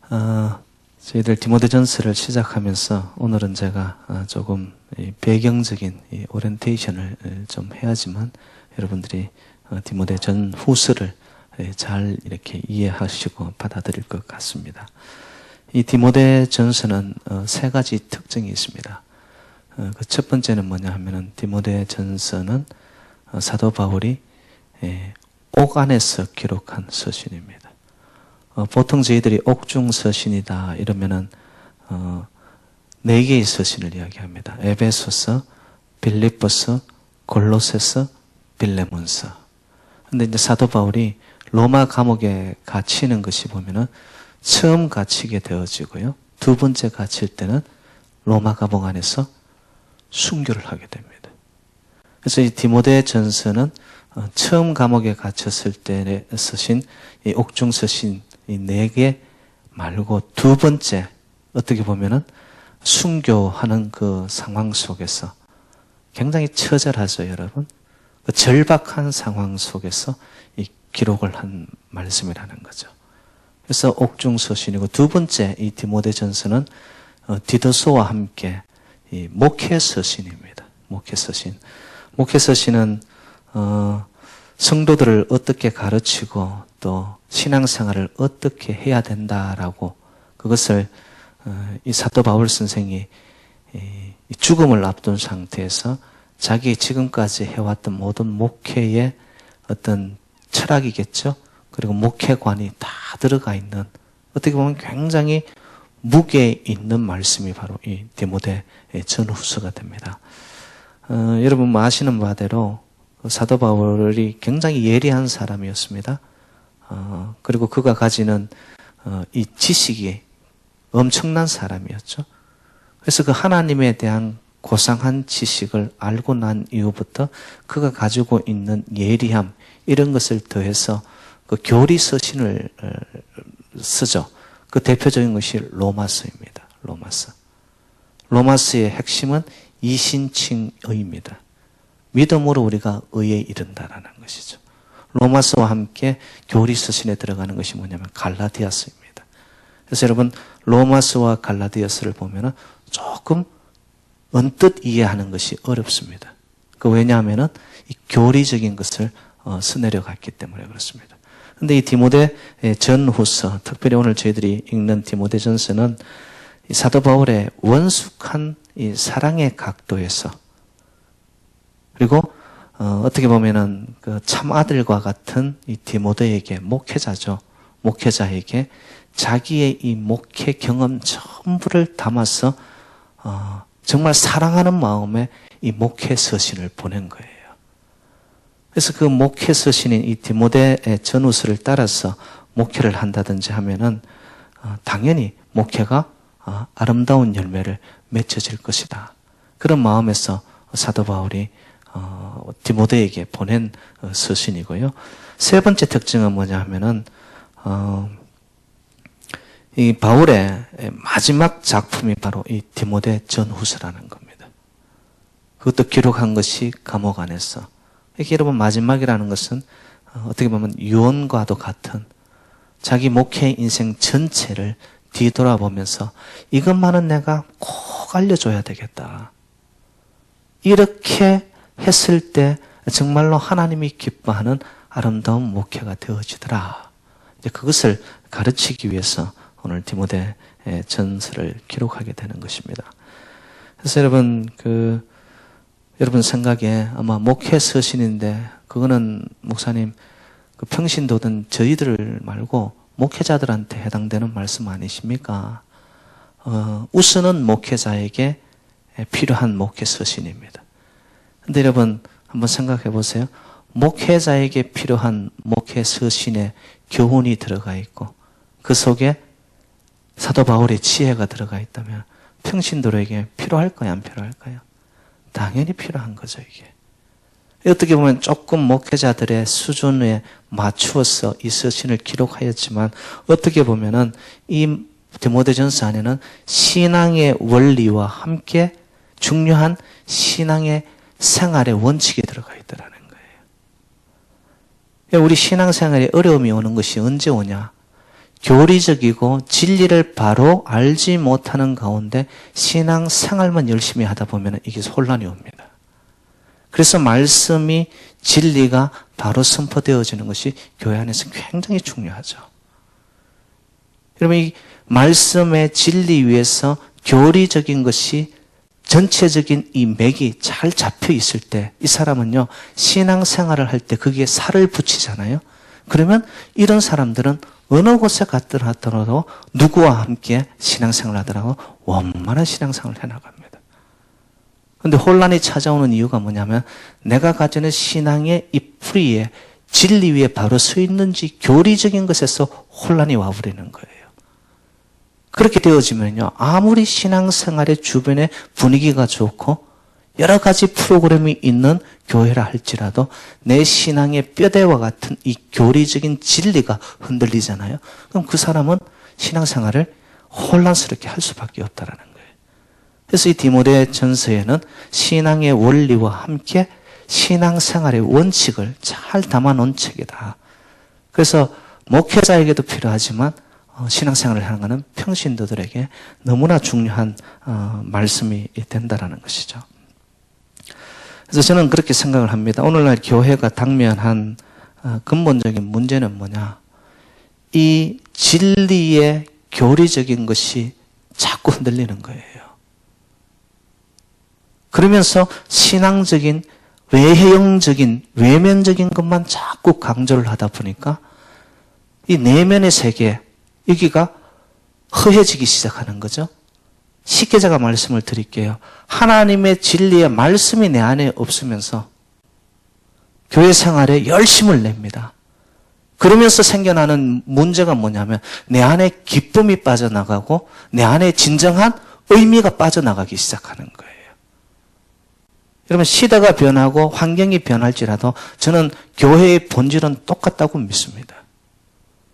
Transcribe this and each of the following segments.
저희들 디모데전서를 시작하면서 오늘은 제가 조금 배경적인 오리엔테이션을 좀 해야지만 여러분들이 디모데전후서를 잘 이렇게 이해하시고 받아들일 것 같습니다. 이 디모데전서는 세 가지 특징이 있습니다. 그 첫 번째는 뭐냐 하면은 디모데전서는 사도 바울이 옥 안에서 기록한 서신입니다. 보통 저희들이 옥중서신이다 이러면은 네 개의 서신을 이야기합니다. 에베소서, 빌립보서, 골로새서, 빌레몬서. 근데 이제 사도 바울이 로마 감옥에 갇히는 것이 보면은 처음 갇히게 되어지고요. 두 번째 갇힐 때는 로마 감옥 안에서 순교를 하게 됩니다. 그래서 이 디모데전서는 처음 감옥에 갇혔을 때 쓰신 이 옥중서신 이 네 개 말고 두 번째 어떻게 보면은 순교하는 그 상황 속에서 굉장히 처절하죠, 여러분. 그 절박한 상황 속에서 이 기록을 한 말씀이라는 거죠. 그래서 옥중서신이고 두 번째 이 디모데전서는 디도서와 함께 이 목회서신입니다. 목회서신. 목회서신은 성도들을 어떻게 가르치고 또 신앙생활을 어떻게 해야 된다라고 그것을 이 사도 바울 선생이 죽음을 앞둔 상태에서 자기 지금까지 해왔던 모든 목회의 어떤 철학이겠죠. 그리고 목회관이 다 들어가 있는 어떻게 보면 굉장히 무게 있는 말씀이 바로 이 디모데 전후서가 됩니다. 여러분 아시는 바대로 사도 바울이 굉장히 예리한 사람이었습니다. 그리고 그가 가지는 이 지식이 엄청난 사람이었죠. 그래서 그 하나님에 대한 고상한 지식을 알고 난 이후부터 그가 가지고 있는 예리함 이런 것을 더해서 그 교리서신을 쓰죠. 그 대표적인 것이 로마서입니다. 로마서. 로마서의 핵심은 이신칭의입니다. 믿음으로 우리가 의에 이른다라는 것이죠. 로마서와 함께 교리서신에 들어가는 것이 뭐냐면 갈라디아서입니다. 그래서 여러분 로마서와 갈라디아서를 보면은 조금 언뜻 이해하는 것이 어렵습니다. 그 왜냐하면은 이 교리적인 것을 써내려 갔기 때문에 그렇습니다. 근데 이 디모데 전후서, 특별히 오늘 저희들이 읽는 디모데전서는 이 사도 바울의 원숙한 이 사랑의 각도에서 그리고 어떻게 보면은 그 참아들과 같은 이 디모데에게 목회자죠. 목회자에게 자기의 이 목회 경험 전부를 담아서 정말 사랑하는 마음에 이 목회 서신을 보낸 거예요. 그래서 그 목회 서신인 이 디모데 전후서를 따라서 목회를 한다든지 하면은 당연히 목회가 아름다운 열매를 맺어질 것이다. 그런 마음에서 사도 바울이 디모데에게 보낸 서신이고요. 세 번째 특징은 뭐냐 하면은 이 바울의 마지막 작품이 바로 이 디모데 전후서라는 겁니다. 그것도 기록한 것이 감옥 안에서. 이렇게 여러분 마지막이라는 것은 어떻게 보면 유언과도 같은 자기 목회 인생 전체를 뒤돌아보면서 이것만은 내가 꼭 알려줘야 되겠다. 이렇게 했을 때 정말로 하나님이 기뻐하는 아름다운 목회가 되어지더라. 이제 그것을 가르치기 위해서 오늘 디모데 전서를 기록하게 되는 것입니다. 그래서 여러분 여러분 생각에 아마 목회 서신인데 그거는 목사님 그 평신도든 저희들 말고 목회자들한테 해당되는 말씀 아니십니까? 우선은 목회자에게 필요한 목회 서신입니다. 근데 여러분 한번 생각해 보세요. 목회자에게 필요한 목회 서신에 교훈이 들어가 있고 그 속에 사도 바울의 지혜가 들어가 있다면 평신도에게 필요할까요? 안 필요할까요? 당연히 필요한 거죠, 이게. 어떻게 보면 조금 목회자들의 수준에 맞추어서 이 서신을 기록하였지만 어떻게 보면은 이 디모데전서 안에는 신앙의 원리와 함께 중요한 신앙의 생활의 원칙이 들어가 있다는 거예요. 우리 신앙생활에 어려움이 오는 것이 언제 오냐? 교리적이고 진리를 바로 알지 못하는 가운데 신앙생활만 열심히 하다 보면 이게 혼란이 옵니다. 그래서 말씀이 진리가 바로 선포되어지는 것이 교회 안에서 굉장히 중요하죠. 여러분, 이 말씀의 진리 위에서 교리적인 것이 전체적인 이 맥이 잘 잡혀 있을 때 이 사람은요, 신앙생활을 할 때 거기에 살을 붙이잖아요. 그러면 이런 사람들은 어느 곳에 갔더라 하더라도 누구와 함께 신앙생활을 하더라도 원만한 신앙생활을 해나갑니다. 그런데 혼란이 찾아오는 이유가 뭐냐면 내가 가지는 신앙의 이 뿌리에 진리 위에 바로 서 있는지 교리적인 것에서 혼란이 와버리는 거예요. 그렇게 되어지면요, 아무리 신앙생활의 주변에 분위기가 좋고 여러 가지 프로그램이 있는 교회라 할지라도 내 신앙의 뼈대와 같은 이 교리적인 진리가 흔들리잖아요. 그럼 그 사람은 신앙생활을 혼란스럽게 할 수밖에 없다라는 거예요. 그래서 이 디모데 전서에는 신앙의 원리와 함께 신앙생활의 원칙을 잘 담아놓은 책이다. 그래서 목회자에게도 필요하지만 신앙생활을 하는 것은 평신도들에게 너무나 중요한 말씀이 된다라는 것이죠. 그래서 저는 그렇게 생각을 합니다. 오늘날 교회가 당면한 근본적인 문제는 뭐냐? 이 진리의 교리적인 것이 자꾸 흔들리는 거예요. 그러면서 신앙적인 외형적인 외면적인 것만 자꾸 강조를 하다 보니까 이 내면의 세계, 여기가 허해지기 시작하는 거죠. 쉽게 제가 말씀을 드릴게요. 하나님의 진리의 말씀이 내 안에 없으면서 교회 생활에 열심을 냅니다. 그러면서 생겨나는 문제가 뭐냐면 내 안에 기쁨이 빠져나가고 내 안에 진정한 의미가 빠져나가기 시작하는 거예요. 여러분, 시대가 변하고 환경이 변할지라도 저는 교회의 본질은 똑같다고 믿습니다.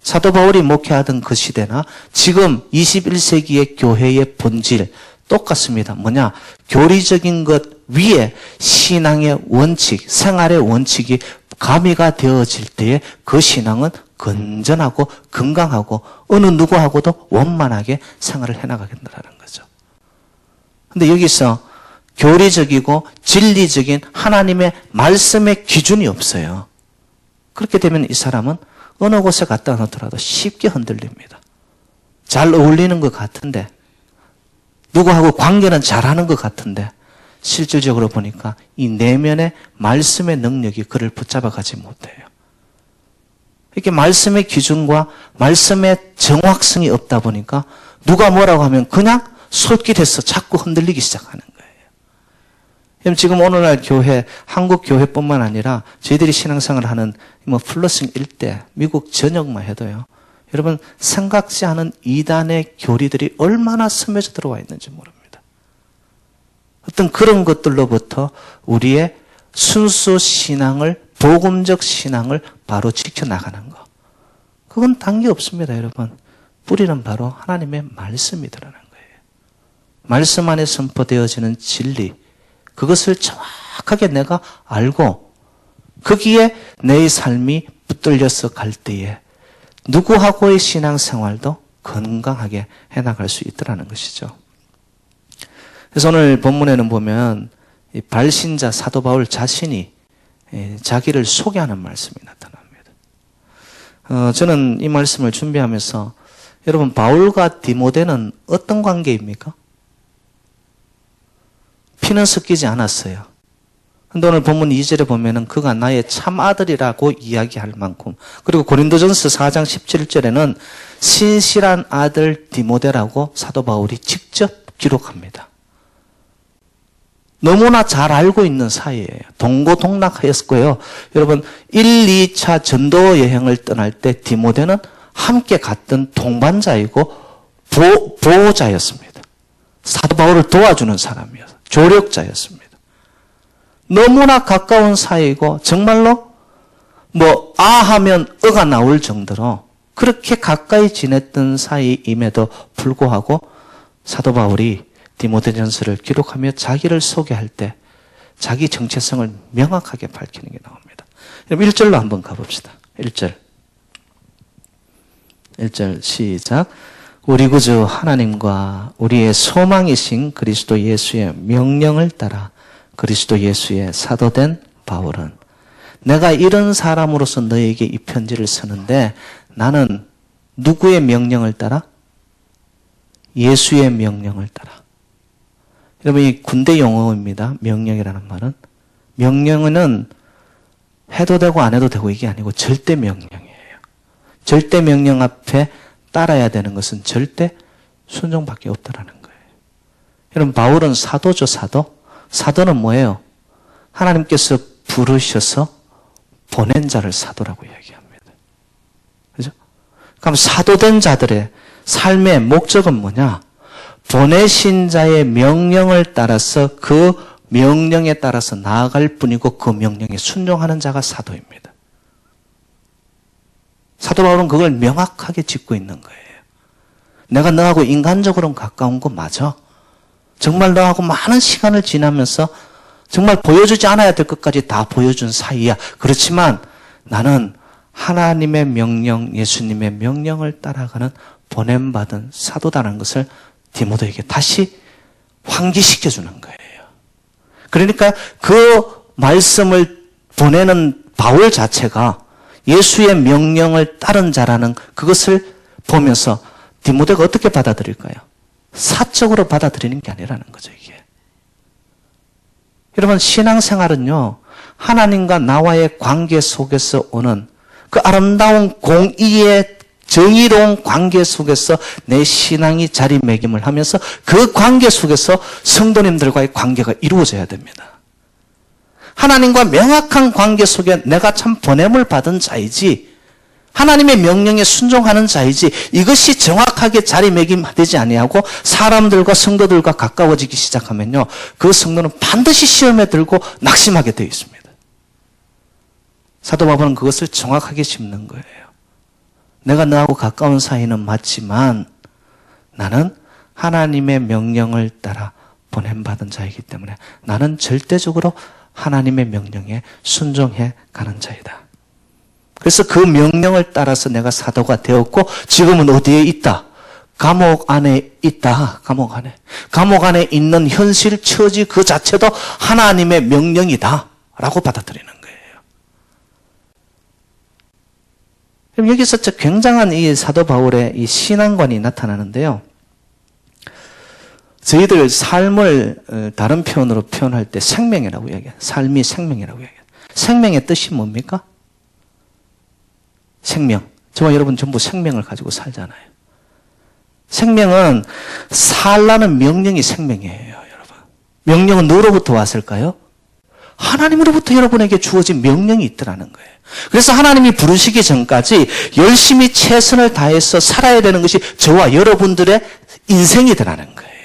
사도 바울이 목회하던 그 시대나 지금 21세기의 교회의 본질 똑같습니다. 뭐냐? 교리적인 것 위에 신앙의 원칙, 생활의 원칙이 가미가 되어질 때에 그 신앙은 건전하고 건강하고 어느 누구하고도 원만하게 생활을 해나가겠다는 거죠. 그런데 여기서 교리적이고 진리적인 하나님의 말씀의 기준이 없어요. 그렇게 되면 이 사람은 어느 곳에 갔다 놓더라도 쉽게 흔들립니다. 잘 어울리는 것 같은데, 누구하고 관계는 잘하는 것 같은데, 실질적으로 보니까 이 내면의 말씀의 능력이 그를 붙잡아 가지 못해요. 이렇게 말씀의 기준과 말씀의 정확성이 없다 보니까 누가 뭐라고 하면 그냥 솔깃해서 자꾸 흔들리기 시작하는 거예요. 지금 오늘날 교회, 한국 교회뿐만 아니라 저희들이 신앙생활을 하는 플러싱 일대, 미국 전역만 해도요. 여러분, 생각지 않은 이단의 교리들이 얼마나 스며져 들어와 있는지 모릅니다. 어떤 그런 것들로부터 우리의 순수 신앙을, 복음적 신앙을 바로 지켜나가는 것. 그건 단계 없습니다, 여러분. 뿌리는 바로 하나님의 말씀이더라는 거예요. 말씀 안에 선포되어지는 진리, 그것을 정확하게 내가 알고 거기에 내 삶이 붙들려서 갈 때에 누구하고의 신앙생활도 건강하게 해나갈 수 있더라는 것이죠. 그래서 오늘 본문에는 보면 이 발신자 사도 바울 자신이 자기를 소개하는 말씀이 나타납니다. 저는 이 말씀을 준비하면서 여러분, 바울과 디모데는 어떤 관계입니까? 피는 섞이지 않았어요. 그런데 오늘 본문 2절에 보면은 그가 나의 참 아들이라고 이야기할 만큼, 그리고 고린도전서 4장 17절에는 신실한 아들 디모데라고 사도 바울이 직접 기록합니다. 너무나 잘 알고 있는 사이예요. 동고동락하였고요. 여러분, 1, 2차 전도 여행을 떠날 때 디모데는 함께 갔던 동반자이고 보호자였습니다. 사도 바울을 도와주는 사람이었어요. 조력자였습니다. 너무나 가까운 사이고 정말로 아 하면 어가 나올 정도로 그렇게 가까이 지냈던 사이임에도 불구하고 사도 바울이 디모데전서를 기록하며 자기를 소개할 때 자기 정체성을 명확하게 밝히는 게 나옵니다. 1절로 한번 가봅시다. 1절. 1절 시작. 우리 구주 하나님과 우리의 소망이신 그리스도 예수의 명령을 따라 그리스도 예수의 사도된 바울은 내가 이런 사람으로서 너에게 이 편지를 쓰는데 나는 누구의 명령을 따라? 예수의 명령을 따라. 여러분, 이 군대 용어입니다. 명령이라는 말은. 명령은 해도 되고 안 해도 되고 이게 아니고 절대 명령이에요. 절대 명령 앞에 따라야 되는 것은 절대 순종밖에 없다라는 거예요. 여러분, 바울은 사도죠, 사도. 사도는 뭐예요? 하나님께서 부르셔서 보낸 자를 사도라고 이야기합니다. 그죠? 그럼 사도된 자들의 삶의 목적은 뭐냐? 보내신 자의 명령을 따라서 그 명령에 따라서 나아갈 뿐이고 그 명령에 순종하는 자가 사도입니다. 사도 바울은 그걸 명확하게 짚고 있는 거예요. 내가 너하고 인간적으로는 가까운 거 맞아. 정말 너하고 많은 시간을 지나면서 정말 보여주지 않아야 될 것까지 다 보여준 사이야. 그렇지만 나는 하나님의 명령, 예수님의 명령을 따라가는 보냄받은 사도다라는 것을 디모데에게 다시 환기시켜주는 거예요. 그러니까 그 말씀을 보내는 바울 자체가 예수의 명령을 따른 자라는 그것을 보면서 디모데가 어떻게 받아들일까요? 사적으로 받아들이는 게 아니라는 거죠, 이게. 여러분, 신앙생활은요, 하나님과 나와의 관계 속에서 오는 그 아름다운 공의의 정의로운 관계 속에서 내 신앙이 자리매김을 하면서 그 관계 속에서 성도님들과의 관계가 이루어져야 됩니다. 하나님과 명확한 관계 속에 내가 참 보냄을 받은 자이지, 하나님의 명령에 순종하는 자이지, 이것이 정확하게 자리매김되지 아니하고 사람들과 성도들과 가까워지기 시작하면요, 그 성도는 반드시 시험에 들고 낙심하게 되어 있습니다. 사도 바울은 그것을 정확하게 짚는 거예요. 내가 너하고 가까운 사이는 맞지만 나는 하나님의 명령을 따라 보냄받은 자이기 때문에 나는 절대적으로 하나님의 명령에 순종해 가는 자이다. 그래서 그 명령을 따라서 내가 사도가 되었고 지금은 어디에 있다? 감옥 안에 있다. 감옥 안에. 감옥 안에 있는 현실 처지 그 자체도 하나님의 명령이다 라고 받아들이는 거예요. 그럼 여기서 굉장한 이 사도 바울의 이 신앙관이 나타나는데요. 저희들 삶을 다른 표현으로 표현할 때 생명이라고 이야기해요. 삶이 생명이라고 이야기해요. 생명의 뜻이 뭡니까? 생명. 저와 여러분 전부 생명을 가지고 살잖아요. 생명은 살라는 명령이 생명이에요, 여러분. 명령은 누구로부터 왔을까요? 하나님으로부터 여러분에게 주어진 명령이 있더라는 거예요. 그래서 하나님이 부르시기 전까지 열심히 최선을 다해서 살아야 되는 것이 저와 여러분들의 인생이더라는 거예요.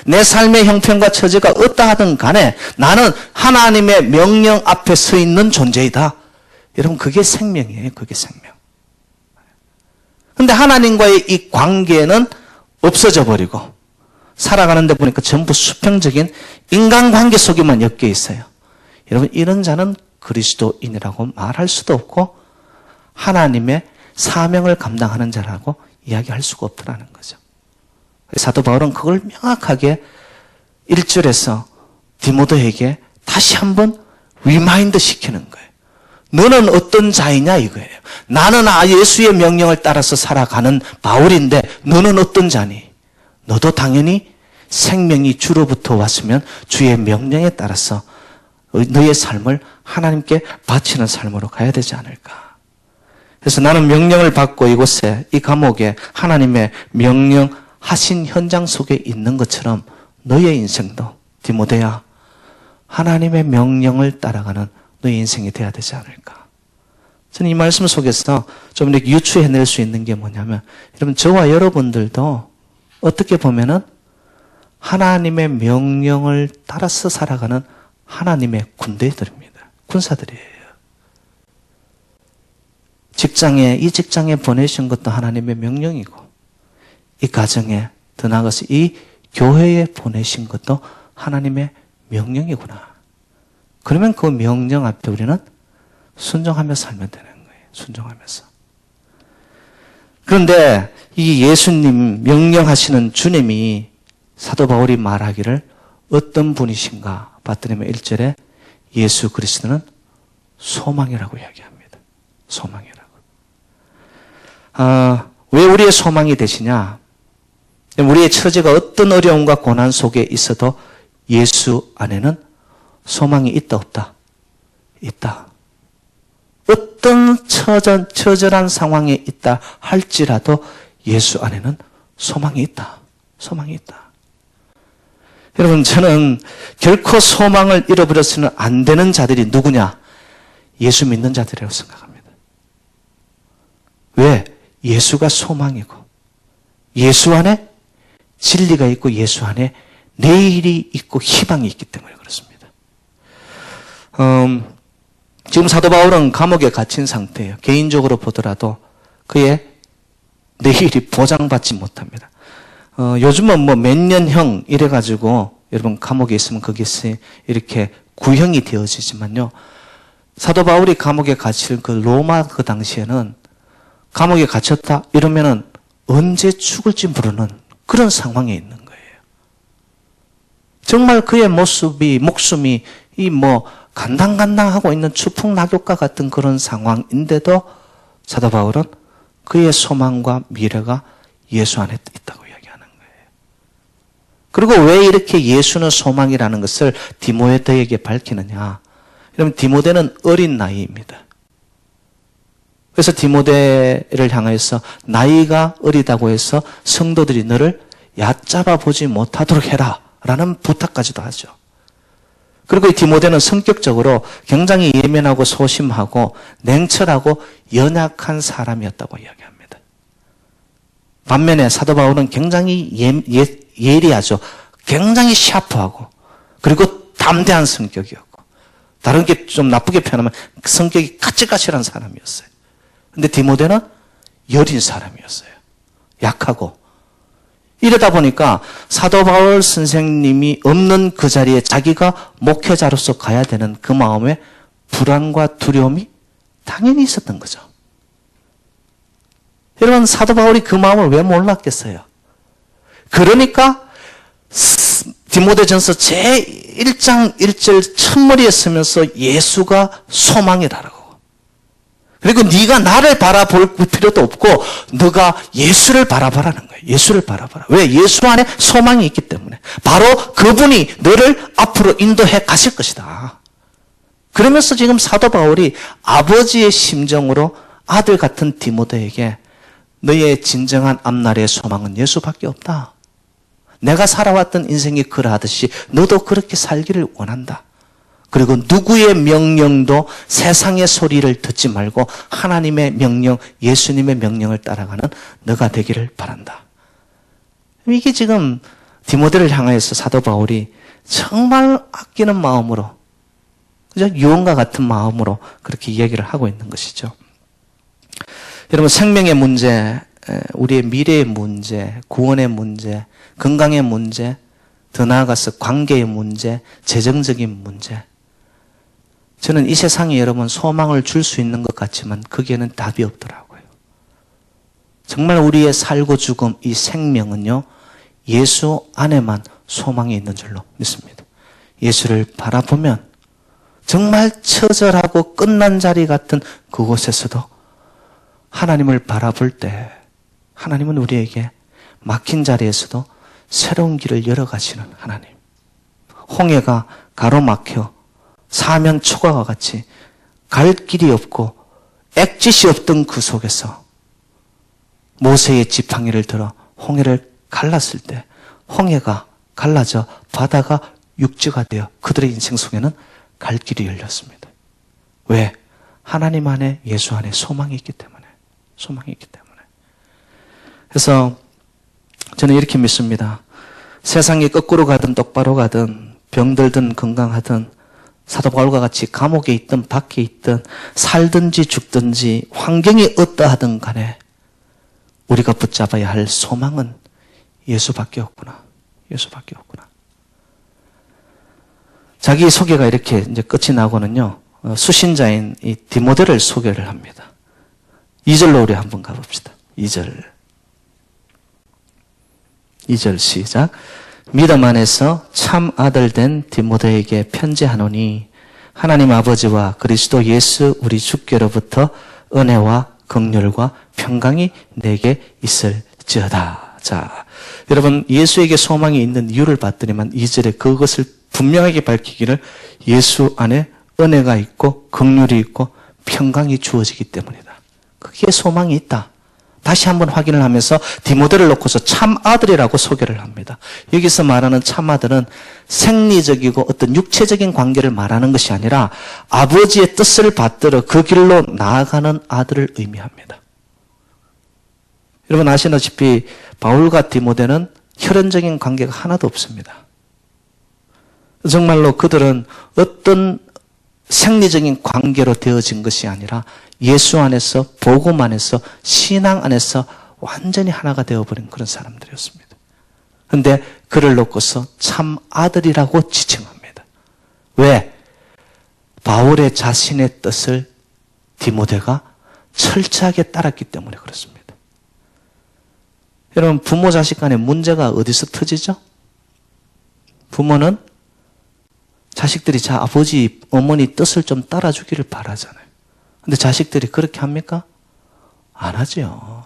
내 삶의 형편과 처지가 어떠하든 간에 나는 하나님의 명령 앞에 서 있는 존재이다. 여러분, 그게 생명이에요. 그게 생명. 근데 하나님과의 이 관계는 없어져 버리고 살아가는데 보니까 전부 수평적인 인간관계 속에만 엮여 있어요. 여러분, 이런 자는 그리스도인이라고 말할 수도 없고 하나님의 사명을 감당하는 자라고 이야기할 수가 없다는 거죠. 사도 바울은 그걸 명확하게 1절에서 디모데에게 다시 한번 리마인드 시키는 거예요. 너는 어떤 자이냐 이거예요. 나는 예수의 명령을 따라서 살아가는 바울인데 너는 어떤 자니? 너도 당연히 생명이 주로부터 왔으면 주의 명령에 따라서 너의 삶을 하나님께 바치는 삶으로 가야 되지 않을까. 그래서 나는 명령을 받고 이곳에 이 감옥에 하나님의 명령하신 현장 속에 있는 것처럼 너의 인생도 디모데야 하나님의 명령을 따라가는 너의 인생이 돼야 되지 않을까. 저는 이 말씀 속에서 좀 이렇게 유추해낼 수 있는 게 뭐냐면 여러분 저와 여러분들도 어떻게 보면은 하나님의 명령을 따라서 살아가는 하나님의 군대들입니다. 군사들이에요. 이 직장에 보내신 것도 하나님의 명령이고 이 가정에 더 나아가서 이 교회에 보내신 것도 하나님의 명령이구나. 그러면 그 명령 앞에 우리는 순종하며 살면 되는 거예요. 순종하면서. 그런데 이 예수님 명령하시는 주님이 사도 바울이 말하기를 어떤 분이신가 봤더니 1절에 예수 그리스도는 소망이라고 이야기합니다. 소망이라고. 왜 우리의 소망이 되시냐? 우리의 처지가 어떤 어려움과 고난 속에 있어도 예수 안에는 소망이 있다 없다? 있다. 어떤 처절한 상황에 있다 할지라도 예수 안에는 소망이 있다. 소망이 있다. 여러분, 저는 결코 소망을 잃어버려서는 안 되는 자들이 누구냐? 예수 믿는 자들이라고 생각합니다. 왜? 예수가 소망이고 예수 안에 진리가 있고 예수 안에 내일이 있고 희망이 있기 때문에 그렇습니다. 지금 사도 바울은 감옥에 갇힌 상태예요. 개인적으로 보더라도 그의 내일이 보장받지 못합니다. 요즘은 뭐 몇 년형 이래가지고 여러분 감옥에 있으면 거기서 이렇게 구형이 되어지지만요. 사도 바울이 감옥에 갇힌 그 로마 그 당시에는 감옥에 갇혔다 이러면은 언제 죽을지 모르는 그런 상황에 있는 거예요. 정말 그의 목숨이 이 뭐 간당간당하고 있는 추풍낙엽과 같은 그런 상황인데도 사도 바울은 그의 소망과 미래가 예수 안에 있다고 이야기하는 거예요. 그리고 왜 이렇게 예수는 소망이라는 것을 디모데에게 밝히느냐? 여러분, 디모데는 어린 나이입니다. 그래서 디모데를 향해서 나이가 어리다고 해서 성도들이 너를 얕잡아 보지 못하도록 해라 라는 부탁까지도 하죠. 그리고 이 디모데는 성격적으로 굉장히 예민하고 소심하고 냉철하고 연약한 사람이었다고 이야기합니다. 반면에 사도 바울은 굉장히 예리하죠. 굉장히 샤프하고 그리고 담대한 성격이었고 다른 게 좀 나쁘게 표현하면 성격이 까칠까칠한 사람이었어요. 근데 디모데는 여린 사람이었어요. 약하고. 이러다 보니까 사도 바울 선생님이 없는 그 자리에 자기가 목회자로서 가야 되는 그 마음에 불안과 두려움이 당연히 있었던 거죠. 여러분, 사도 바울이 그 마음을 왜 몰랐겠어요? 그러니까 디모데전서 제1장 1절 첫머리에 쓰면서 예수가 소망이라고. 그리고 네가 나를 바라볼 필요도 없고 너가 예수를 바라보라는 거예요. 예수를 바라봐라. 왜? 예수 안에 소망이 있기 때문에. 바로 그분이 너를 앞으로 인도해 가실 것이다. 그러면서 지금 사도 바울이 아버지의 심정으로 아들 같은 디모데에게 너의 진정한 앞날의 소망은 예수밖에 없다. 내가 살아왔던 인생이 그러하듯이 너도 그렇게 살기를 원한다. 그리고 누구의 명령도 세상의 소리를 듣지 말고 하나님의 명령, 예수님의 명령을 따라가는 너가 되기를 바란다. 이게 지금 디모데를 향해서 사도 바울이 정말 아끼는 마음으로, 그죠? 유언과 같은 마음으로 그렇게 이야기를 하고 있는 것이죠. 여러분, 생명의 문제, 우리의 미래의 문제, 구원의 문제, 건강의 문제, 더 나아가서 관계의 문제, 재정적인 문제. 저는 이 세상에 여러분 소망을 줄 수 있는 것 같지만 거기에는 답이 없더라고요. 정말 우리의 살고 죽음, 이 생명은요, 예수 안에만 소망이 있는 줄로 믿습니다. 예수를 바라보면 정말 처절하고 끝난 자리 같은 그곳에서도 하나님을 바라볼 때 하나님은 우리에게 막힌 자리에서도 새로운 길을 열어가시는 하나님. 홍해가 가로막혀 사면 초과와 같이 갈 길이 없고 엑짓이 없던 그 속에서 모세의 지팡이를 들어 홍해를 갈랐을 때 홍해가 갈라져 바다가 육지가 되어 그들의 인생 속에는 갈 길이 열렸습니다. 왜? 하나님 안에, 예수 안에 소망이 있기 때문에. 소망이 있기 때문에. 그래서 저는 이렇게 믿습니다. 세상이 거꾸로 가든 똑바로 가든 병들든 건강하든 사도 바울과 같이 감옥에 있든 밖에 있든 살든지 죽든지 환경이 어떠하든 간에 우리가 붙잡아야 할 소망은 예수밖에 없구나. 예수밖에 없구나. 자기 소개가 이렇게 이제 끝이 나고는요, 수신자인 이 디모데를 소개를 합니다. 2절로 우리 한번 가봅시다. 2절. 2절 시작. 믿음 안에서 참 아들 된 디모데에게 편지하노니 하나님 아버지와 그리스도 예수 우리 주께로부터 은혜와 긍휼과 평강이 내게 있을지어다. 자, 여러분 예수에게 소망이 있는 이유를 봤더니만 2절에 그것을 분명하게 밝히기를 예수 안에 은혜가 있고 긍휼이 있고 평강이 주어지기 때문이다. 거기에 소망이 있다. 다시 한번 확인을 하면서 디모데를 놓고서 참 아들이라고 소개를 합니다. 여기서 말하는 참 아들은 생리적이고 어떤 육체적인 관계를 말하는 것이 아니라 아버지의 뜻을 받들어 그 길로 나아가는 아들을 의미합니다. 여러분 아시다시피 바울과 디모데는 혈연적인 관계가 하나도 없습니다. 정말로 그들은 어떤 생리적인 관계로 되어진 것이 아니라 예수 안에서, 복음 안에서, 신앙 안에서 완전히 하나가 되어버린 그런 사람들이었습니다. 그런데 그를 놓고서 참 아들이라고 지칭합니다. 왜? 바울의 자신의 뜻을 디모데가 철저하게 따랐기 때문에 그렇습니다. 여러분 부모 자식 간의 문제가 어디서 터지죠? 부모는 자식들이 아버지, 어머니 뜻을 좀 따라주기를 바라잖아요. 근데 자식들이 그렇게 합니까? 안 하죠.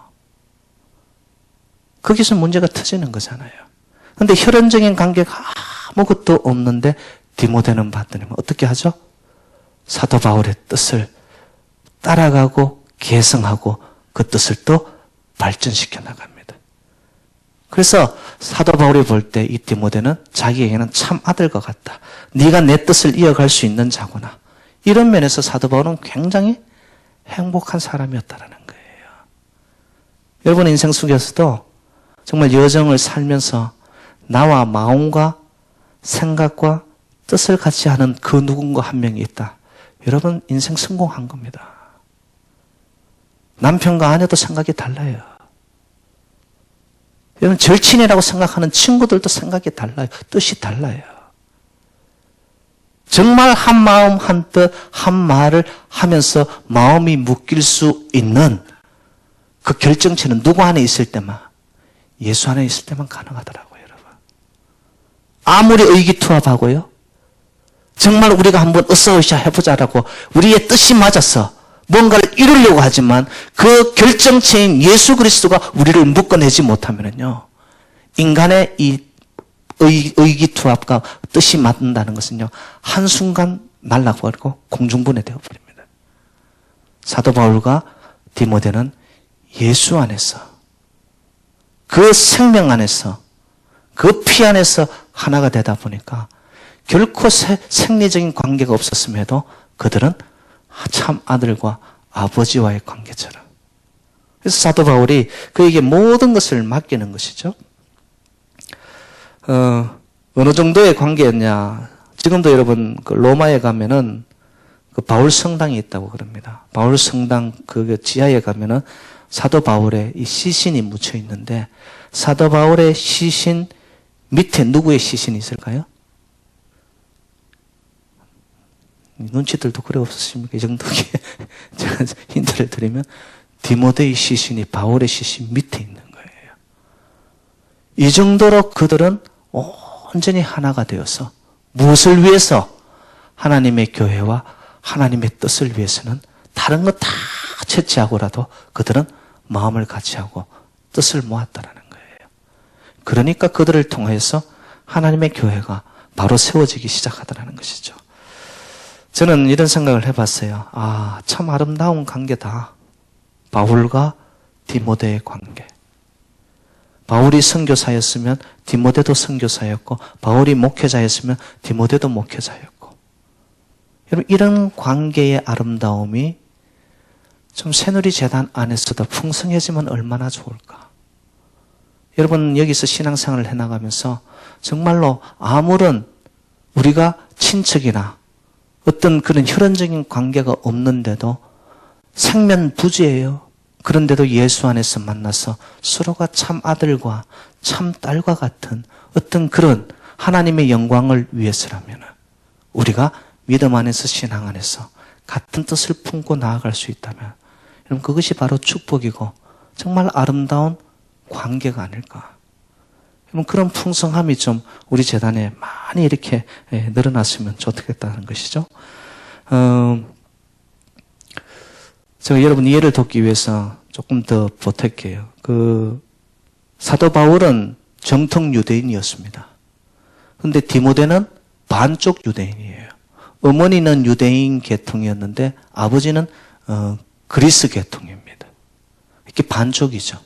거기서 문제가 터지는 거잖아요. 근데 혈연적인 관계가 아무것도 없는데 디모데는 봤더니 어떻게 하죠? 사도 바울의 뜻을 따라가고 계승하고 그 뜻을 또 발전시켜 나갑니다. 그래서 사도 바울이 볼 때 이 디모데는 자기에게는 참 아들과 같다. 네가 내 뜻을 이어갈 수 있는 자구나. 이런 면에서 사도 바울은 굉장히 행복한 사람이었다는 거예요. 여러분 인생 속에서도 정말 여정을 살면서 나와 마음과 생각과 뜻을 같이 하는 그 누군가 한 명이 있다. 여러분 인생 성공한 겁니다. 남편과 아내도 생각이 달라요. 여러분 절친이라고 생각하는 친구들도 생각이 달라요. 뜻이 달라요. 정말 한 마음 한 뜻 한 말을 하면서 마음이 묶일 수 있는 그 결정체는 누구 안에 있을 때만, 예수 안에 있을 때만 가능하더라고요. 여러분. 아무리 의기투합하고요, 정말 우리가 한번 으쌰으쌰 해보자라고 우리의 뜻이 맞아서 뭔가를 이루려고 하지만 그 결정체인 예수 그리스도가 우리를 묶어내지 못하면요, 인간의 이 의기투합과 뜻이 맞는다는 것은요, 한순간 말라버리고 공중분해되어 버립니다. 사도 바울과 디모데는 예수 안에서, 그 생명 안에서, 그 피 안에서 하나가 되다 보니까 결코 생리적인 관계가 없었음에도 그들은 참 아들과 아버지와의 관계처럼. 그래서 사도 바울이 그에게 모든 것을 맡기는 것이죠. 어느 정도의 관계였냐. 지금도 여러분 그 로마에 가면은 그 바울 성당이 있다고 그럽니다. 바울 성당 그 지하에 가면은 사도 바울의 이 시신이 묻혀 있는데, 사도 바울의 시신 밑에 누구의 시신이 있을까요? 눈치들도 그래 없으십니까? 이 정도에 제가 힌트를 드리면 디모데의 시신이 바울의 시신 밑에 있는 거예요. 이 정도로 그들은 온전히 하나가 되어서 무엇을 위해서? 하나님의 교회와 하나님의 뜻을 위해서는 다른 것 다 채취하고라도 그들은 마음을 같이 하고 뜻을 모았다라는 거예요. 그러니까 그들을 통해서 하나님의 교회가 바로 세워지기 시작하더라는 것이죠. 저는 이런 생각을 해봤어요. 참 아름다운 관계다. 바울과 디모데의 관계. 바울이 선교사였으면 디모데도 선교사였고, 바울이 목회자였으면 디모데도 목회자였고. 여러분, 이런 관계의 아름다움이 좀 새누리재단 안에서도 풍성해지면 얼마나 좋을까. 여러분, 여기서 신앙생활을 해나가면서 정말로 아무런 우리가 친척이나 어떤 그런 혈연적인 관계가 없는데도 생면부지예요. 그런데도 예수 안에서 만나서 서로가 참 아들과 참 딸과 같은 어떤 그런 하나님의 영광을 위해서라면 우리가 믿음 안에서 신앙 안에서 같은 뜻을 품고 나아갈 수 있다면, 여러분 그것이 바로 축복이고 정말 아름다운 관계가 아닐까. 그런 풍성함이 좀 우리 재단에 많이 이렇게 늘어났으면 좋겠다는 것이죠. 제가 여러분 이해를 돕기 위해서 조금 더 보탤게요. 사도 바울은 정통 유대인이었습니다. 근데 디모데는 반쪽 유대인이에요. 어머니는 유대인 계통이었는데 아버지는 그리스 계통입니다. 이렇게 반쪽이죠.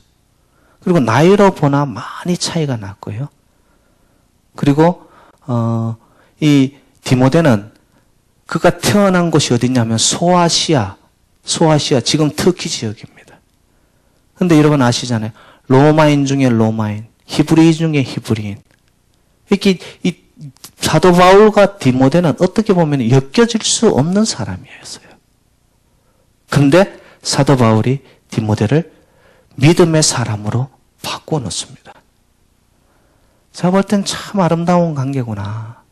그리고 나이로 보나 많이 차이가 났고요. 그리고 이 디모데는 그가 태어난 곳이 어디냐면 소아시아 지금 터키 지역입니다. 그런데 여러분 아시잖아요. 로마인 중에 로마인, 히브리 중에 히브리인. 이렇게 이 사도 바울과 디모데는 어떻게 보면 엮여질 수 없는 사람이었어요. 그런데 사도 바울이 디모데를 믿음의 사람으로 바꿔 놓습니다. 제가 볼 땐 참 아름다운 관계구나.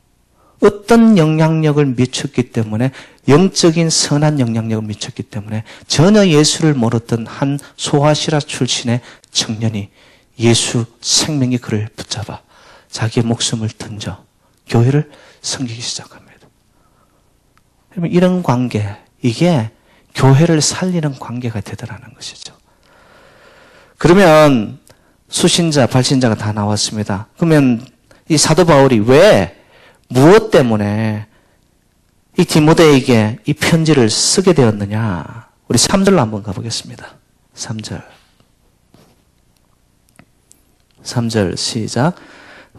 어떤 영향력을 미쳤기 때문에, 영적인 선한 영향력을 미쳤기 때문에 전혀 예수를 모르던 한 소아시라 출신의 청년이 예수 생명의 그를 붙잡아 자기의 목숨을 던져 교회를 섬기기 시작합니다. 그러면 이런 관계, 이게 교회를 살리는 관계가 되더라는 것이죠. 그러면 수신자, 발신자가 다 나왔습니다. 그러면 이 사도 바울이 무엇 때문에 이 디모데에게 이 편지를 쓰게 되었느냐? 우리 3절로 한번 가보겠습니다. 3절 시작.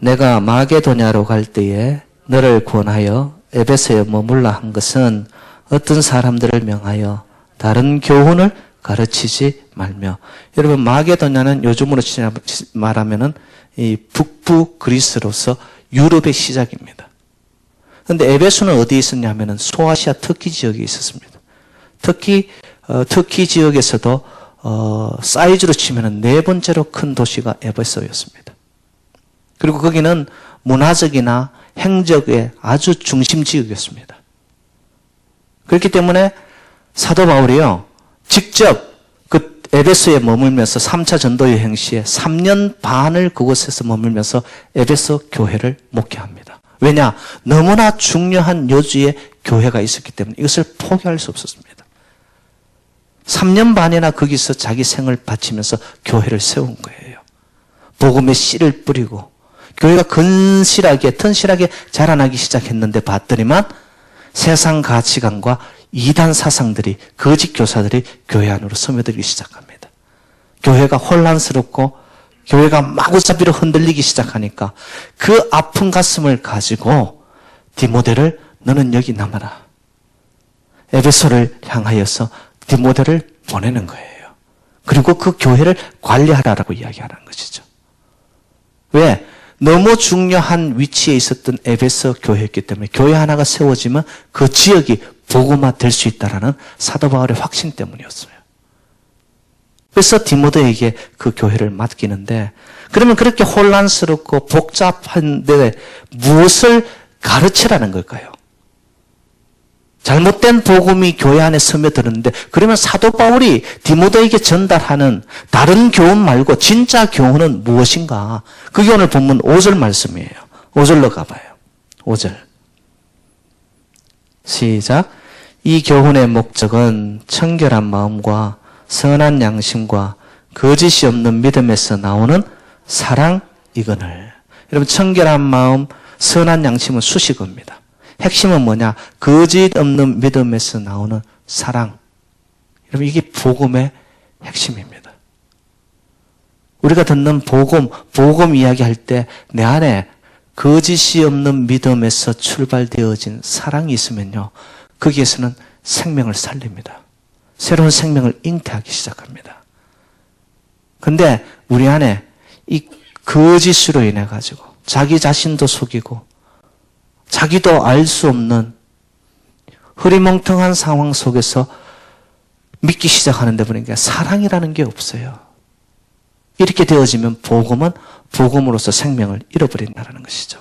내가 마게도냐로 갈 때에 너를 권하여 에베소에 머물라 한 것은 어떤 사람들을 명하여 다른 교훈을 가르치지 말며. 여러분, 마게도냐는 요즘으로 말하면은 이 북부 그리스로서 유럽의 시작입니다. 그런데 에베소는 어디에 있었냐면은 소아시아 터키 지역에 있었습니다. 터키 지역에서도 사이즈로 치면은 4번째로 큰 도시가 에베소였습니다. 그리고 거기는 문화적이나 행적의 아주 중심 지역이었습니다. 그렇기 때문에 사도 바울이요, 직접 그 에베소에 머물면서 3차 전도 여행 시에 3년 반을 그곳에서 머물면서 에베소 교회를 목회합니다. 왜냐? 너무나 중요한 요지에 교회가 있었기 때문에 이것을 포기할 수 없었습니다. 3년 반이나 거기서 자기 생을 바치면서 교회를 세운 거예요. 복음의 씨를 뿌리고 교회가 튼실하게 자라나기 시작했는데 봤더니만 세상 가치관과 이단 사상들이, 거짓 교사들이 교회 안으로 스며들기 시작합니다. 교회가 혼란스럽고 교회가 마구잡이로 흔들리기 시작하니까 그 아픈 가슴을 가지고 디모데를 너는 여기 남아라. 에베소를 향하여서 디모데를 보내는 거예요. 그리고 그 교회를 관리하라라고 이야기하는 것이죠. 왜? 너무 중요한 위치에 있었던 에베소 교회였기 때문에 교회 하나가 세워지면 그 지역이 복음화 될 수 있다라는 사도 바울의 확신 때문이었어요. 그래서 디모데에게 그 교회를 맡기는데, 그러면 그렇게 혼란스럽고 복잡한데 무엇을 가르치라는 걸까요? 잘못된 복음이 교회 안에 스며드는데, 그러면 사도 바울이 디모데에게 전달하는 다른 교훈 말고 진짜 교훈은 무엇인가? 그게 오늘 본문 5절 말씀이에요. 5절로 가봐요. 5절 시작. 이 교훈의 목적은 청결한 마음과 선한 양심과 거짓이 없는 믿음에서 나오는 사랑이거늘. 여러분, 청결한 마음, 선한 양심은 수식어입니다. 핵심은 뭐냐? 거짓 없는 믿음에서 나오는 사랑. 여러분, 이게 복음의 핵심입니다. 우리가 듣는 복음 이야기할 때 내 안에 거짓이 없는 믿음에서 출발되어진 사랑이 있으면요, 거기에서는 생명을 살립니다. 새로운 생명을 잉태하기 시작합니다. 근데 우리 안에 이 거짓으로 인해 가지고 자기 자신도 속이고 자기도 알 수 없는 흐리멍텅한 상황 속에서 믿기 시작하는데 보니까 사랑이라는 게 없어요. 이렇게 되어지면 복음은 복음으로서 생명을 잃어버린다는 것이죠.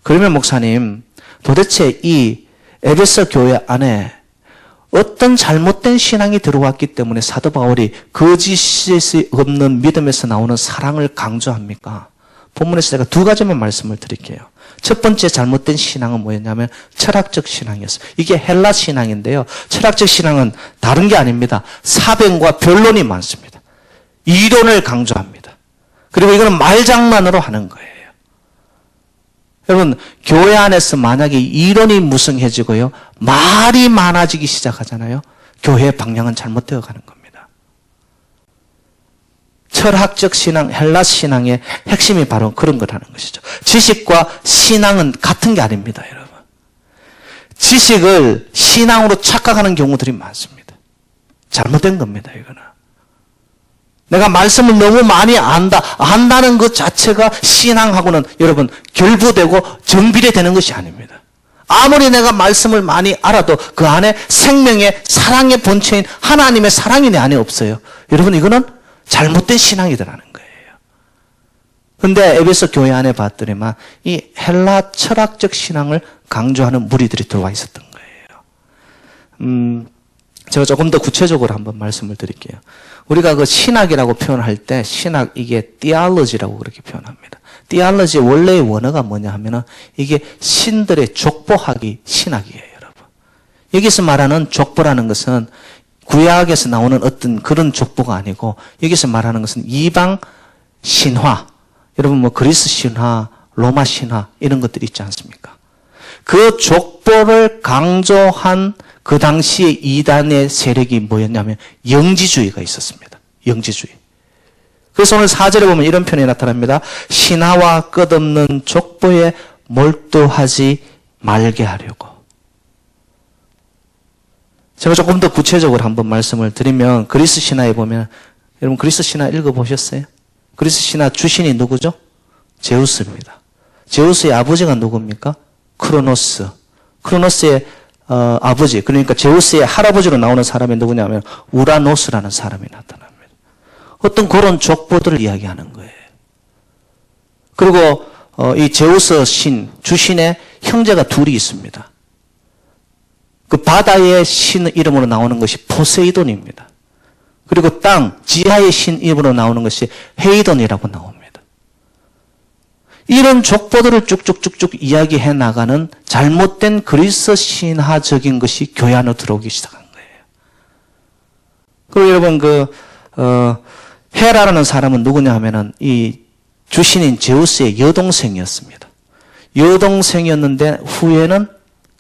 그러면 목사님, 도대체 이 에베소 교회 안에 어떤 잘못된 신앙이 들어왔기 때문에 사도 바울이 거짓이 없는 믿음에서 나오는 사랑을 강조합니까? 본문에서 제가 두 가지만 말씀을 드릴게요. 첫 번째 잘못된 신앙은 뭐였냐면 철학적 신앙이었어요. 이게 헬라 신앙인데요. 철학적 신앙은 다른 게 아닙니다. 사변과 변론이 많습니다. 이론을 강조합니다. 그리고 이거는 말장난으로 하는 거예요. 여러분, 교회 안에서 만약에 이론이 무성해지고요, 말이 많아지기 시작하잖아요. 교회의 방향은 잘못되어 가는 겁니다. 철학적 신앙, 헬라 신앙의 핵심이 바로 그런 거라는 것이죠. 지식과 신앙은 같은 게 아닙니다, 여러분. 지식을 신앙으로 착각하는 경우들이 많습니다. 잘못된 겁니다, 이거는. 내가 말씀을 너무 많이 안다는 것 자체가 신앙하고는 여러분 결부되고 정비례되는 것이 아닙니다. 아무리 내가 말씀을 많이 알아도 그 안에 생명의 사랑의 본체인 하나님의 사랑이 내 안에 없어요. 여러분 이거는 잘못된 신앙이더라는 거예요. 그런데 에베소 교회 안에 봤더니만 이 헬라 철학적 신앙을 강조하는 무리들이 들어와 있었던 거예요. 제가 조금 더 구체적으로 한번 말씀을 드릴게요. 우리가 그 신학이라고 표현할 때 신학 이게 theology라고 그렇게 표현합니다. theology의 원래의 원어가 뭐냐 하면은 이게 신들의 족보학이 신학이에요, 여러분. 여기서 말하는 족보라는 것은 구약에서 나오는 어떤 그런 족보가 아니고 여기서 말하는 것은 이방 신화. 여러분 뭐 그리스 신화, 로마 신화 이런 것들이 있지 않습니까? 그 족보를 강조한 그 당시에 이단의 세력이 뭐였냐면 영지주의가 있었습니다. 영지주의. 그래서 오늘 4절에 보면 이런 표현이 나타납니다. 신화와 끝없는 족보에 몰두하지 말게 하려고. 제가 조금 더 구체적으로 한번 말씀을 드리면 그리스 신화에 보면 여러분 그리스 신화 읽어보셨어요? 그리스 신화 주신이 누구죠? 제우스입니다. 제우스의 아버지가 누굽니까? 크로노스. 크로노스의 아버지, 그러니까 제우스의 할아버지로 나오는 사람이 누구냐면 우라노스라는 사람이 나타납니다. 어떤 그런 족보들을 이야기하는 거예요. 그리고 이 제우스 신, 주신의 형제가 둘이 있습니다. 그 바다의 신 이름으로 나오는 것이 포세이돈입니다. 그리고 땅, 지하의 신 이름으로 나오는 것이 헤이돈이라고 나옵니다. 이런 족보들을 쭉쭉쭉쭉 이야기해 나가는 잘못된 그리스 신화적인 것이 교회 안으로 들어오기 시작한 거예요. 그리고 여러분 헤라라는 사람은 누구냐 하면은 이 주신인 제우스의 여동생이었습니다. 여동생이었는데 후에는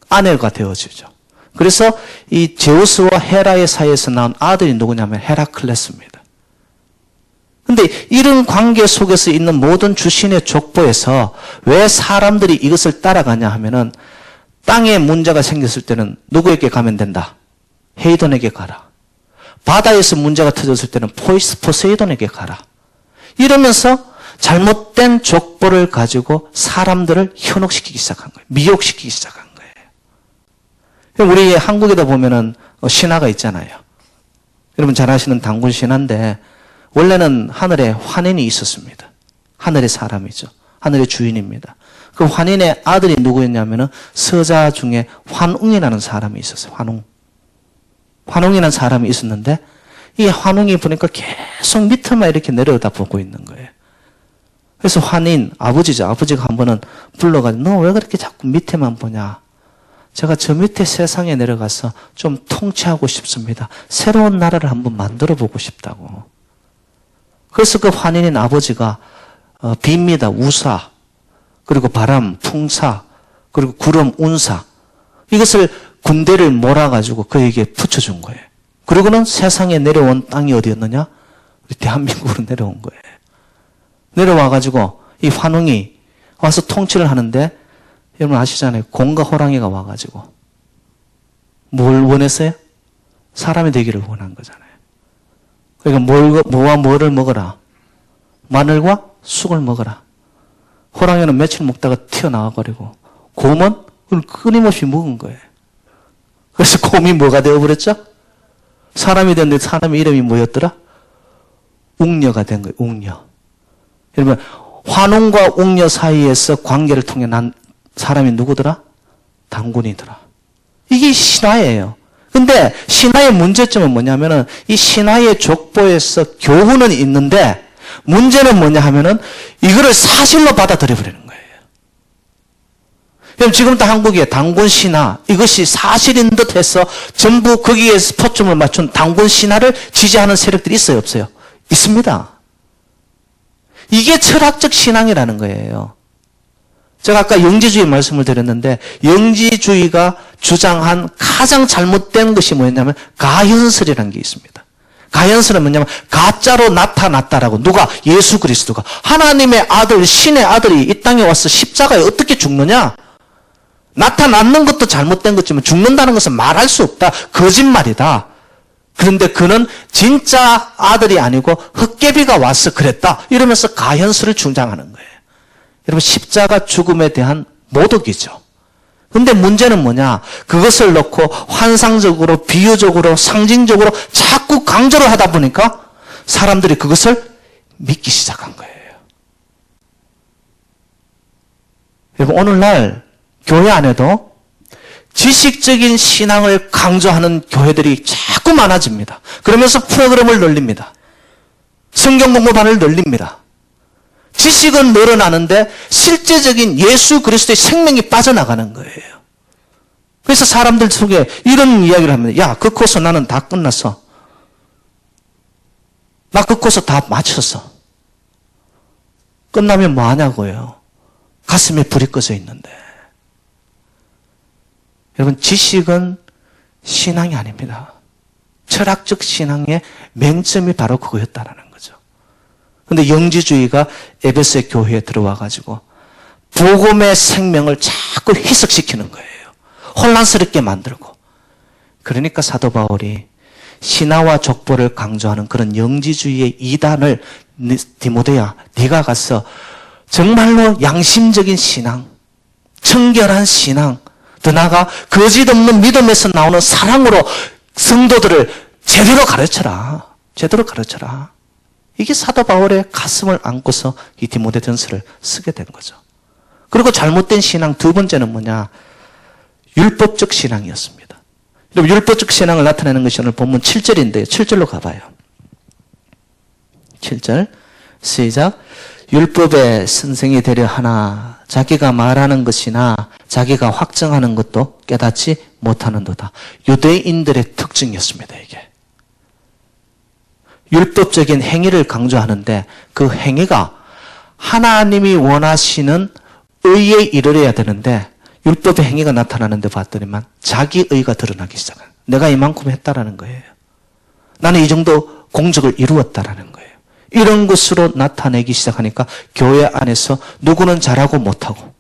아내가 되어지죠. 그래서 이 제우스와 헤라의 사이에서 나온 아들이 누구냐면 헤라클레스입니다. 근데 이런 관계 속에서 있는 모든 주신의 족보에서 왜 사람들이 이것을 따라가냐 하면은 땅에 문제가 생겼을 때는 누구에게 가면 된다? 헤이돈에게 가라. 바다에서 문제가 터졌을 때는 포세이돈에게 가라. 이러면서 잘못된 족보를 가지고 사람들을 현혹시키기 시작한 거예요. 미혹시키기 시작한 거예요. 우리 한국에도 보면은 신화가 있잖아요. 여러분 잘 아시는 단군 신화인데 원래는 하늘에 환인이 있었습니다. 하늘의 사람이죠. 하늘의 주인입니다. 그 환인의 아들이 누구였냐면은 서자 중에 환웅이라는 사람이 있었어요. 환웅이라는 사람이 있었는데 이 환웅이 보니까 계속 밑에만 이렇게 내려다 보고 있는 거예요. 그래서 환인, 아버지죠. 아버지가 한 번은 불러가지고 너 왜 그렇게 자꾸 밑에만 보냐. 제가 저 밑에 세상에 내려가서 좀 통치하고 싶습니다. 새로운 나라를 한번 만들어 보고 싶다고. 그래서 그 환인인 아버지가 비입니다. 우사, 그리고 바람, 풍사, 그리고 구름, 운사 이것을 군대를 몰아가지고 그에게 붙여준 거예요. 그리고는 세상에 내려온 땅이 어디였느냐? 우리 대한민국으로 내려온 거예요. 내려와가지고 이 환웅이 와서 통치를 하는데 여러분 아시잖아요. 공과 호랑이가 와가지고 뭘 원했어요? 사람이 되기를 원한 거잖아요. 그러니까 뭐와 뭐를 먹어라? 마늘과 쑥을 먹어라. 호랑이는 며칠 먹다가 튀어나와버리고 곰은 그걸 끊임없이 먹은 거예요. 그래서 곰이 뭐가 되어버렸죠? 사람이 됐는데 사람의 이름이 뭐였더라? 웅녀가 된 거예요. 웅녀. 여러분 환웅과 웅녀 사이에서 관계를 통해 난 사람이 누구더라? 단군이더라. 이게 신화예요. 근데 신화의 문제점은 뭐냐면은 이 신화의 족보에서 교훈은 있는데 문제는 뭐냐 하면은 이거를 사실로 받아들여 버리는 거예요. 그럼 지금도 한국의 단군 신화 이것이 사실인 듯 해서 전부 거기에 포점을 맞춘 단군 신화를 지지하는 세력들이 있어요, 없어요? 있습니다. 이게 철학적 신앙이라는 거예요. 제가 아까 영지주의 말씀을 드렸는데 영지주의가 주장한 가장 잘못된 것이 뭐였냐면 가현설이라는 게 있습니다. 가현설은 뭐냐면 가짜로 나타났다라고. 누가? 예수 그리스도가. 하나님의 아들, 신의 아들이 이 땅에 와서 십자가에 어떻게 죽느냐? 나타났는 것도 잘못된 거지만 죽는다는 것은 말할 수 없다. 거짓말이다. 그런데 그는 진짜 아들이 아니고 헛개비가 와서 그랬다. 이러면서 가현설을 주장하는 거예요. 여러분 십자가 죽음에 대한 모독이죠. 근데 문제는 뭐냐? 그것을 놓고 환상적으로 비유적으로 상징적으로 자꾸 강조를 하다 보니까 사람들이 그것을 믿기 시작한 거예요. 여러분 오늘날 교회 안에도 지식적인 신앙을 강조하는 교회들이 자꾸 많아집니다. 그러면서 프로그램을 늘립니다. 성경 공부반을 늘립니다. 지식은 늘어나는데 실제적인 예수 그리스도의 생명이 빠져나가는 거예요. 그래서 사람들 속에 이런 이야기를 합니다. 야, 그 코스 나는 다 끝났어. 나 그 코스 다 마쳤어. 끝나면 뭐 하냐고요. 가슴에 불이 꺼져 있는데. 여러분 지식은 신앙이 아닙니다. 철학적 신앙의 맹점이 바로 그거였다라는 거죠. 그런데 영지주의가 에베소 교회에 들어와 가지고 복음의 생명을 자꾸 희석시키는 거예요. 혼란스럽게 만들고. 그러니까 사도 바울이 신화와 족보를 강조하는 그런 영지주의의 이단을 디모데야 네가 가서 정말로 양심적인 신앙, 청결한 신앙, 더 나아가 거짓 없는 믿음에서 나오는 사랑으로 성도들을 제대로 가르쳐라. 제대로 가르쳐라. 이게 사도 바울의 가슴을 안고서 이 디모데전서를 쓰게 된 거죠. 그리고 잘못된 신앙 두 번째는 뭐냐? 율법적 신앙이었습니다. 여러분 율법적 신앙을 나타내는 것이 오늘 본문 7절인데요. 7절로 가봐요. 7절 시작. 율법의 선생이 되려 하나 자기가 말하는 것이나 자기가 확정하는 것도 깨닫지 못하는도다. 유대인들의 특징이었습니다. 이게. 율법적인 행위를 강조하는데 그 행위가 하나님이 원하시는 의에 이르러야 되는데 율법의 행위가 나타나는데 봤더니만 자기 의가 드러나기 시작한. 내가 이만큼 했다라는 거예요. 나는 이 정도 공적을 이루었다라는 거예요. 이런 것으로 나타내기 시작하니까 교회 안에서 누구는 잘하고 못하고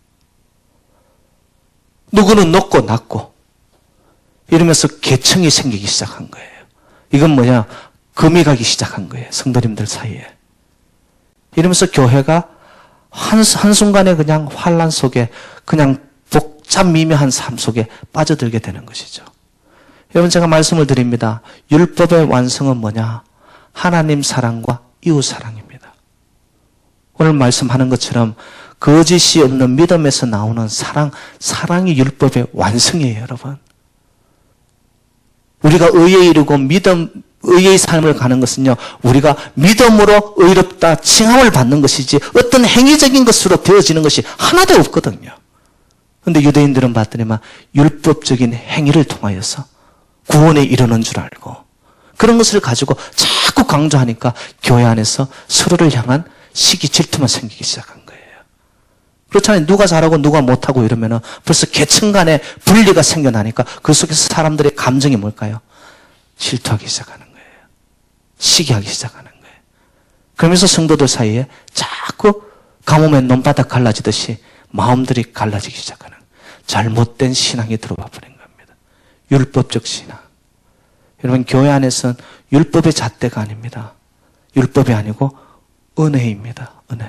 누구는 높고 낮고 이러면서 계층이 생기기 시작한 거예요. 이건 뭐냐? 금이 가기 시작한 거예요. 성도님들 사이에. 이러면서 교회가 한순간에 그냥 환란 속에 그냥 복잡 미묘한 삶 속에 빠져들게 되는 것이죠. 여러분 제가 말씀을 드립니다. 율법의 완성은 뭐냐? 하나님 사랑과 이웃 사랑입니다. 오늘 말씀하는 것처럼 거짓이 없는 믿음에서 나오는 사랑이 율법의 완성이에요, 여러분. 우리가 의에 이르고 의의 삶을 가는 것은요, 우리가 믿음으로 의롭다 칭함을 받는 것이지 어떤 행위적인 것으로 되어지는 것이 하나도 없거든요. 그런데 유대인들은 봤더니만 율법적인 행위를 통하여서 구원에 이르는 줄 알고 그런 것을 가지고 자꾸 강조하니까 교회 안에서 서로를 향한 시기 질투만 생기기 시작한 거예요. 그렇잖아요. 누가 잘하고 누가 못하고 이러면은 벌써 계층 간의 분리가 생겨나니까 그 속에서 사람들의 감정이 뭘까요? 질투하기 시작하는 거예요. 시기하기 시작하는 거예요. 그러면서 성도들 사이에 자꾸 가뭄에 논바닥 갈라지듯이 마음들이 갈라지기 시작하는 잘못된 신앙이 들어와 버린 겁니다. 율법적 신앙. 여러분 교회 안에서는 율법의 잣대가 아닙니다. 율법이 아니고 은혜입니다. 은혜.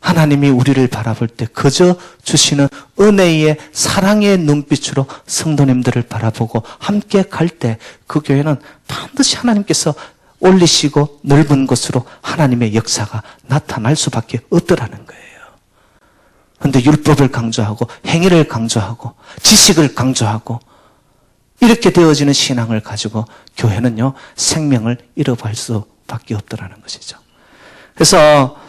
하나님이 우리를 바라볼 때 그저 주시는 은혜의 사랑의 눈빛으로 성도님들을 바라보고 함께 갈 때 그 교회는 반드시 하나님께서 올리시고 넓은 곳으로 하나님의 역사가 나타날 수밖에 없더라는 거예요. 그런데 율법을 강조하고 행위를 강조하고 지식을 강조하고 이렇게 되어지는 신앙을 가지고 교회는요, 생명을 잃어갈 수밖에 없더라는 것이죠. 그래서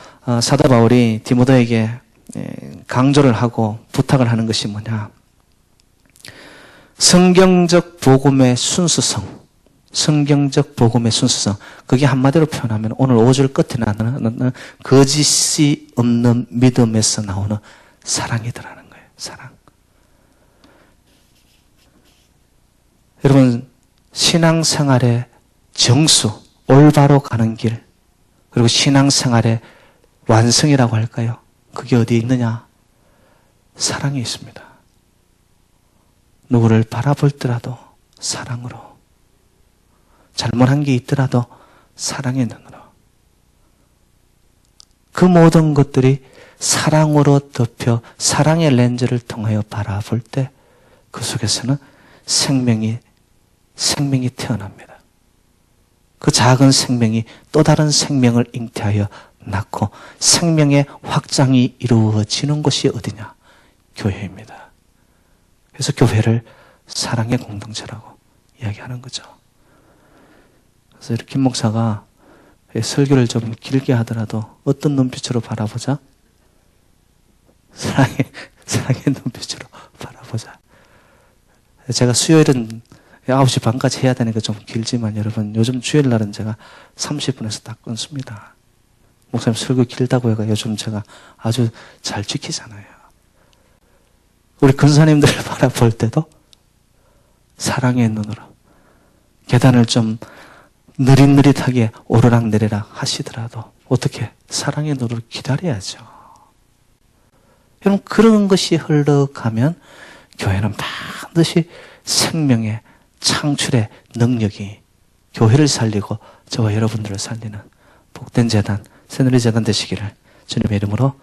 사도 바울이 디모데에게 강조를 하고 부탁을 하는 것이 뭐냐? 성경적 복음의 순수성, 성경적 복음의 순수성. 그게 한마디로 표현하면 오늘 5절 끝에 나오는 거짓이 없는 믿음에서 나오는 사랑이더라는 거예요. 사랑. 여러분, 신앙생활의 정수, 올바로 가는 길, 그리고 신앙생활의 완성이라고 할까요? 그게 어디에 있느냐? 사랑에 있습니다. 누구를 바라볼 때라도 사랑으로, 잘못한 게 있더라도 사랑의 눈으로, 그 모든 것들이 사랑으로 덮여 사랑의 렌즈를 통하여 바라볼 때 그 속에서는 생명이 태어납니다. 그 작은 생명이 또 다른 생명을 잉태하여 낳고 생명의 확장이 이루어지는 곳이 어디냐? 교회입니다. 그래서 교회를 사랑의 공동체라고 이야기하는 거죠. 그래서 이렇게 김 목사가 설교를 좀 길게 하더라도 어떤 눈빛으로 바라보자? 사랑의 눈빛으로 바라보자. 제가 수요일은 9시 반까지 해야 되니까 좀 길지만 여러분, 요즘 주일 날은 제가 30분에서 딱 끊습니다. 목사님 설교 길다고 해가 요즘 제가 아주 잘 지키잖아요. 우리 근사님들을 바라볼 때도 사랑의 눈으로, 계단을 좀 느릿느릿하게 오르락내리락 하시더라도 어떻게 사랑의 눈으로 기다려야죠. 여러분, 그런 것이 흘러가면 교회는 반드시 생명의 창출의 능력이 교회를 살리고 저와 여러분들을 살리는 복된 재단, 새누리 재단 되시기를 주님의 이름으로